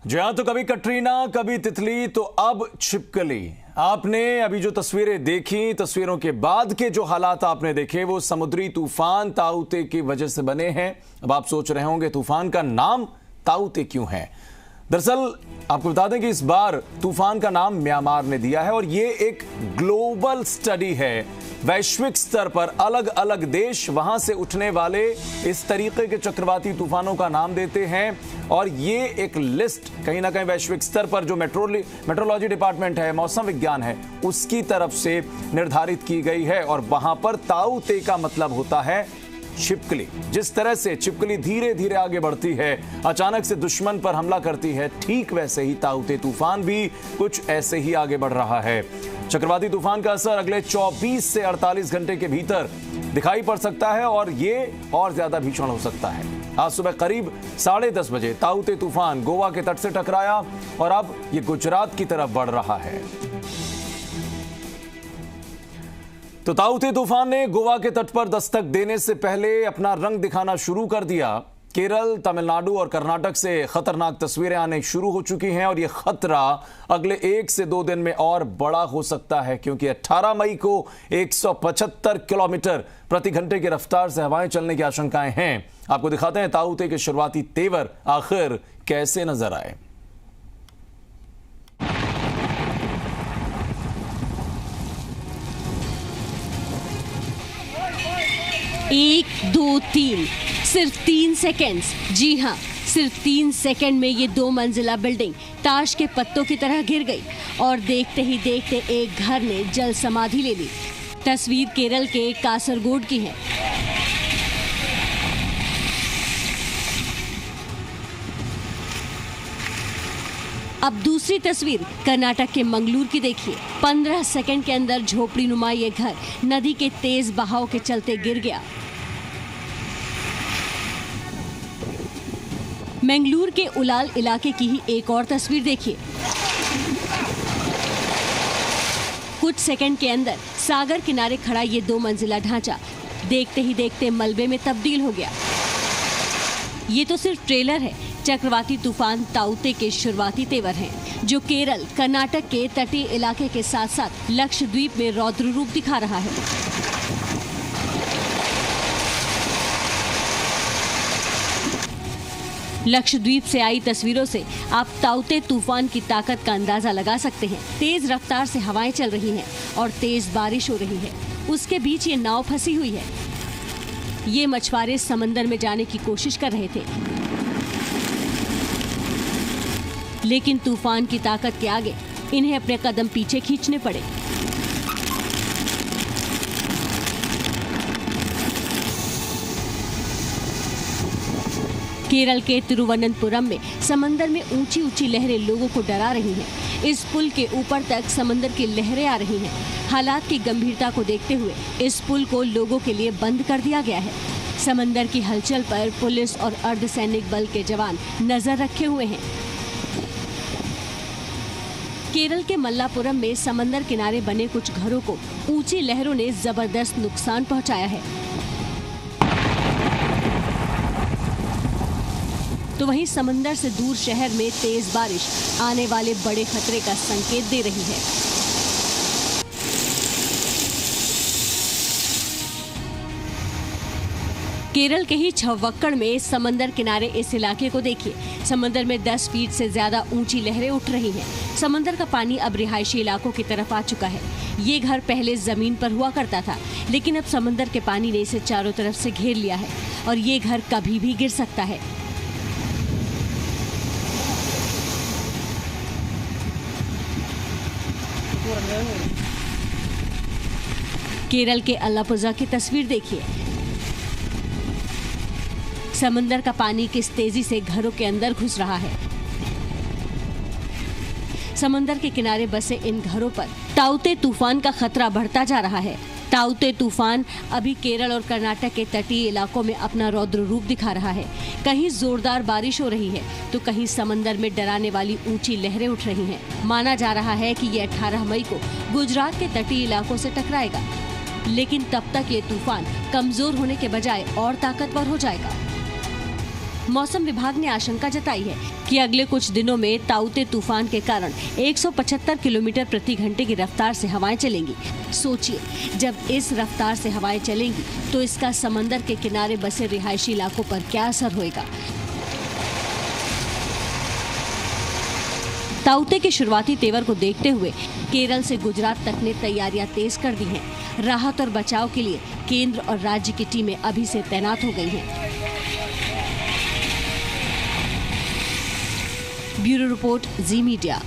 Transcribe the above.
जी हाँ, तो कभी कटरीना, कभी तितली, तो अब छिपकली। आपने अभी जो तस्वीरें देखी, तस्वीरों के बाद के जो हालात आपने देखे, वो समुद्री तूफान ताउते की वजह से बने हैं। अब आप सोच रहे होंगे तूफान का नाम ताउते क्यों है। दरअसल आपको बता दें कि इस बार तूफान का नाम म्यांमार ने दिया है और ये एक ग्लोबल स्टडी है। वैश्विक स्तर पर अलग अलग देश वहां से उठने वाले इस तरीके के चक्रवाती तूफानों का नाम देते हैं और ये एक लिस्ट कहीं ना कहीं वैश्विक स्तर पर जो मेट्रोलॉजी डिपार्टमेंट है, मौसम विज्ञान है, उसकी तरफ से निर्धारित की गई है। और वहां पर ताउते का मतलब होता है छिपकली। जिस तरह से छिपकली धीरे धीरे आगे बढ़ती है, अचानक से दुश्मन पर हमला करती है, ठीक वैसे ही ताउते तूफान भी कुछ ऐसे ही आगे बढ़ रहा है। चक्रवाती तूफान का असर अगले 24 से 48 घंटे के भीतर दिखाई पड़ सकता है और ये और ज्यादा भीषण हो सकता है। आज सुबह करीब 10:30 बजे ताउते तूफान गोवा के तट से टकराया और अब ये गुजरात की तरफ बढ़ रहा है। तो ताउते तूफान ने गोवा के तट पर दस्तक देने से पहले अपना रंग दिखाना शुरू कर दिया। केरल, तमिलनाडु और कर्नाटक से खतरनाक तस्वीरें आने शुरू हो चुकी हैं और यह खतरा अगले 1 से 2 दिन में और बड़ा हो सकता है, क्योंकि 18 मई को 175 किलोमीटर प्रति घंटे की रफ्तार से हवाएं चलने की आशंकाएं हैं। आपको दिखाते हैं ताउते के शुरुआती तेवर आखिर कैसे नजर आए। 1, 2, 3, सिर्फ 3 सेकेंड्स। जी हाँ, सिर्फ 3 सेकेंड में ये 2 मंजिला बिल्डिंग ताश के पत्तों की तरह गिर गई और देखते ही देखते एक घर ने जल समाधि ले ली। तस्वीर केरल के कासरगोड की है। अब दूसरी तस्वीर कर्नाटक के मंगलूर की देखिए। 15 सेकंड के अंदर झोपड़ी नुमा ये घर नदी के तेज बहाव के चलते गिर गया। मंगलूर के उलाल इलाके की ही एक और तस्वीर देखिए। कुछ सेकंड के अंदर सागर किनारे खड़ा ये 2 मंजिला ढांचा देखते ही देखते मलबे में तब्दील हो गया। ये तो सिर्फ ट्रेलर है। चक्रवाती तूफान ताउते के शुरुआती तेवर हैं, जो केरल, कर्नाटक के तटीय इलाके के साथ साथ लक्षद्वीप में रौद्र रूप दिखा रहा है। लक्षद्वीप से आई तस्वीरों से आप ताउते तूफान की ताकत का अंदाजा लगा सकते हैं। तेज रफ्तार से हवाएं चल रही हैं और तेज बारिश हो रही है। उसके बीच ये नाव फंसी हुई है। ये मछुआरे समंदर में जाने की कोशिश कर रहे थे, लेकिन तूफान की ताकत के आगे इन्हें अपने कदम पीछे खींचने पड़े। केरल के तिरुवनंतपुरम में समंदर में ऊंची ऊंची लहरें लोगों को डरा रही हैं। इस पुल के ऊपर तक समंदर की लहरें आ रही हैं। हालात की गंभीरता को देखते हुए इस पुल को लोगों के लिए बंद कर दिया गया है। समंदर की हलचल पर पुलिस और अर्धसैनिक बल के जवान नजर रखे हुए हैं। केरल के मल्लापुरम में समंदर किनारे बने कुछ घरों को ऊंची लहरों ने जबरदस्त नुकसान पहुंचाया है। तो वहीं समंदर से दूर शहर में तेज बारिश आने वाले बड़े खतरे का संकेत दे रही है। केरल के ही छव्वक्कड़ में समंदर किनारे इस इलाके को देखिए। समंदर में 10 फीट से ज्यादा ऊंची लहरें उठ रही हैं। समंदर का पानी अब रिहायशी इलाकों की तरफ आ चुका है। ये घर पहले जमीन पर हुआ करता था, लेकिन अब समंदर के पानी ने इसे चारों तरफ से घेर लिया है और ये घर कभी भी गिर सकता है। केरल के अलापुझा की तस्वीर देखिए। समंदर का पानी किस तेजी से घरों के अंदर घुस रहा है। समंदर के किनारे बसे इन घरों पर ताउते तूफान का खतरा बढ़ता जा रहा है। ताउते तूफान अभी केरल और कर्नाटक के तटीय इलाकों में अपना रौद्र रूप दिखा रहा है। कहीं जोरदार बारिश हो रही है तो कहीं समंदर में डराने वाली ऊंची लहरें उठ रही हैं। माना जा रहा है कि ये 18 मई को गुजरात के तटीय इलाकों से टकराएगा, लेकिन तब तक ये तूफान कमजोर होने के बजाय और ताकतवर हो जाएगा। मौसम विभाग ने आशंका जताई है कि अगले कुछ दिनों में ताउते तूफान के कारण 175 किलोमीटर प्रति घंटे की रफ्तार से हवाएं चलेंगी। सोचिए, जब इस रफ्तार से हवाएं चलेंगी तो इसका समंदर के किनारे बसे रिहायशी इलाकों पर क्या असर होएगा। ताउते के शुरुआती तेवर को देखते हुए केरल से गुजरात तक ने तैयारियां तेज कर दी हैं। राहत और बचाव के लिए केंद्र और राज्य की टीमें अभी से तैनात हो गई हैं। ब्यूरो रिपोर्ट, जी मीडिया।